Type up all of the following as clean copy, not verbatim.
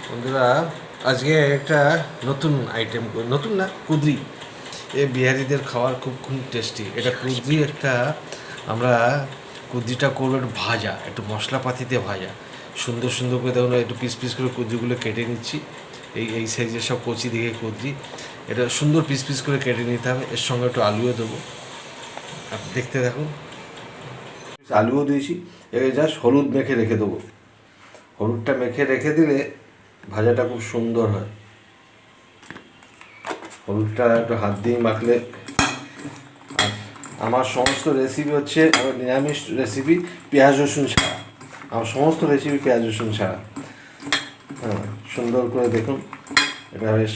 বন্ধুরা, আজকে একটা নতুন আইটেম, নতুন না, কুদরি। এ বিহারিদের খাওয়ার খুব খুব টেস্টি। এটা কুদরি একটা, আমরা কুদরিটা করবো একটু ভাজা, একটু মশলাপাতিতে ভাজা, সুন্দর সুন্দর করে দেখুন, একটু পিস পিস করে কুদরিগুলো কেটে নিচ্ছি। এই সাইজের সব কচি দিকে কুদরি, এটা সুন্দর পিস পিস করে কেটে নিতে হবে। এর সঙ্গে একটু আলুও দেবো, আপনি দেখতে দেখুন। আলুও দিয়েছি। এবার জাস্ট হলুদ মেখে রেখে দেবো। হলুদটা মেখে রেখে দিলে ভাজাটা খুব সুন্দর হয়। হলুদটা একটু হাত দিয়ে মাখলে। আমার সমস্ত রেসিপি হচ্ছে আমার নিরামিষ রেসিপি, পেঁয়াজ রসুন ছাড়া। আমার সমস্ত রেসিপি পেঁয়াজ রসুন ছাড়া। হ্যাঁ, সুন্দর করে দেখুন। এটা বেশ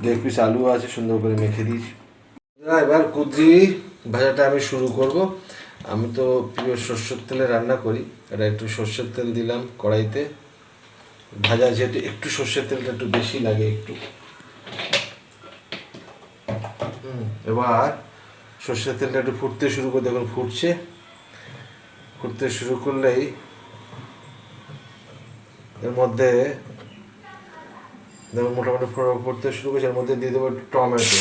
1.5 পিস আলু আছে, সুন্দর করে মেখে দিয়েছি। এবার কুদরি ভাজাটা আমি শুরু করব। আমি তো প্রিয় সর্ষের তেলে রান্না করি। এটা একটু সর্ষের তেল দিলাম কড়াইতে। ভাজা যেহেতু একটু সর্ষের তেলটা একটু বেশি লাগে একটু। এবার সর্ষের তেলটা একটু ফুটতে শুরু করে, দেখুন ফুটছে। ফুটতে শুরু করলেই এর মধ্যে দেখুন মোটামুটি ফুটতে শুরু করছে। এর মধ্যে দিয়ে দেবো একটু টমেটো।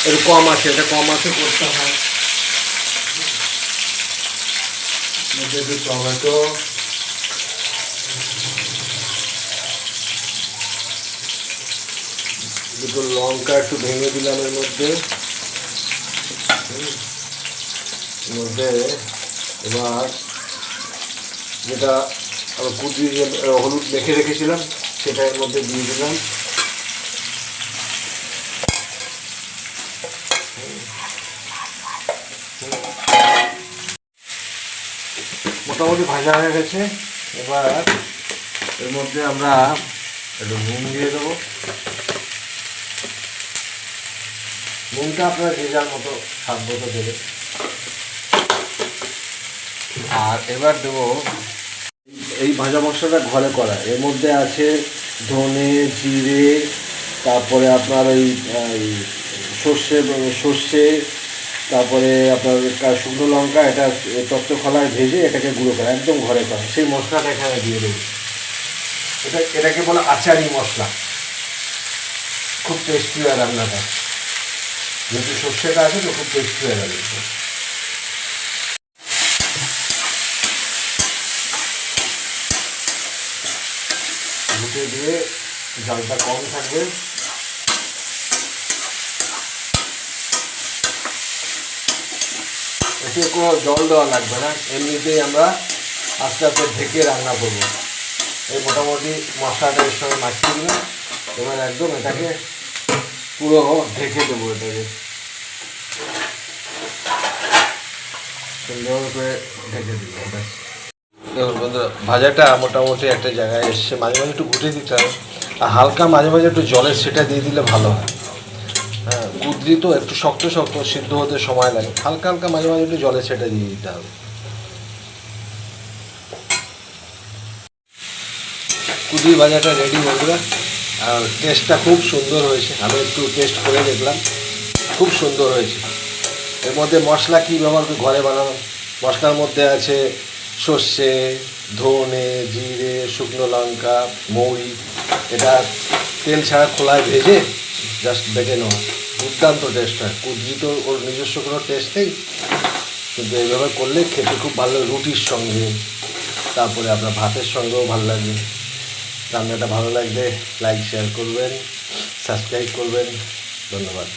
একটু কম আছে, এটা কম আছে করতে হয়। মধ্যে একটু টমেটো, দুটো লঙ্কা একটু ভেঙে দিলাম এর মধ্যে। মধ্যে এবার যেটা কুচি হলুদ মেখে রেখেছিলাম সেটা এর মধ্যে দিয়ে দিলাম। মোটামুটি ভাজা হয়ে গেছে। এবার এর মধ্যে আমরা একটু নুন দিয়ে দেবো। নুনটা আপনারা যে যার মতো স্বাদ মতো দেবে। আর এবার দেবো এই ভাজা মশলাটা ঘরে করা। এর মধ্যে আছে ধনে, জিরে, তারপরে আপনার ওই সর্ষে, তারপরে আপনার শুকনো লঙ্কা। এটা তপ্ত খোলায় ভেজে এটাকে গুঁড়ো করা, একদম ঘরে করা। সেই মশলাটা এখানে দিয়ে দেবো। এটাকে বলে আচারি মশলা। খুব টেস্টি হয় রান্নাটা, যেহেতু সর্ষেটা আছে তো খুব টেস্টি হয়ে যাবে। ঘুটে দিয়ে জলটা কম থাকবে। এতে কোনো জল দেওয়া লাগবে না, এমনিতেই আমরা আস্তে আস্তে ঢেকে রান্না করবো। এই মোটামুটি মশলাটা এর সঙ্গে মাখিয়ে দিলাম। এবার একদম এটাকে পুরো ঢেকে দেবো। এটাকে সুন্দর করে ঢেকে দিব। দেখুন বন্ধুরা, ভাজাটা মোটামুটি একটা জায়গায় এসছে। মাঝে মাঝে একটু ঘুটে দিতে হবে, আর হালকা মাঝে মাঝে একটু জলের সেটা দিয়ে দিলে ভালো হয়। হ্যাঁ, কুদরি তো একটু শক্ত শক্ত, সিদ্ধ হতে সময় লাগে। হালকা হালকা মাঝে মাঝে একটু জলের সেটা দিয়ে দিতে হবে। কুদরি ভাজাটা রেডি বন্ধুরা। আর টেস্টটা খুব সুন্দর হয়েছে। আমি একটু টেস্ট করে দেখলাম, খুব সুন্দর হয়েছে। এর মধ্যে মশলা কী ব্যবহার করে ঘরে বানানো। মশলার মধ্যে আছে সর্ষে, ধনে, জিরে, শুকনো লঙ্কা, মৌরি। এটা তেল ছাড়া খোলায় ভেজে জাস্ট বেটে নেওয়া। দুর্দান্ত টেস্ট হয়। কুদরি তো ওর নিজস্ব কোনো টেস্ট নেই, কিন্তু এইভাবে করলে খেতে খুব ভালো, রুটির সঙ্গে, তারপরে আপনার ভাতের সঙ্গেও ভালো লাগবে। রান্নাটা ভালো লাগলে লাইক শেয়ার করবেন, সাবস্ক্রাইব করবেন। ধন্যবাদ।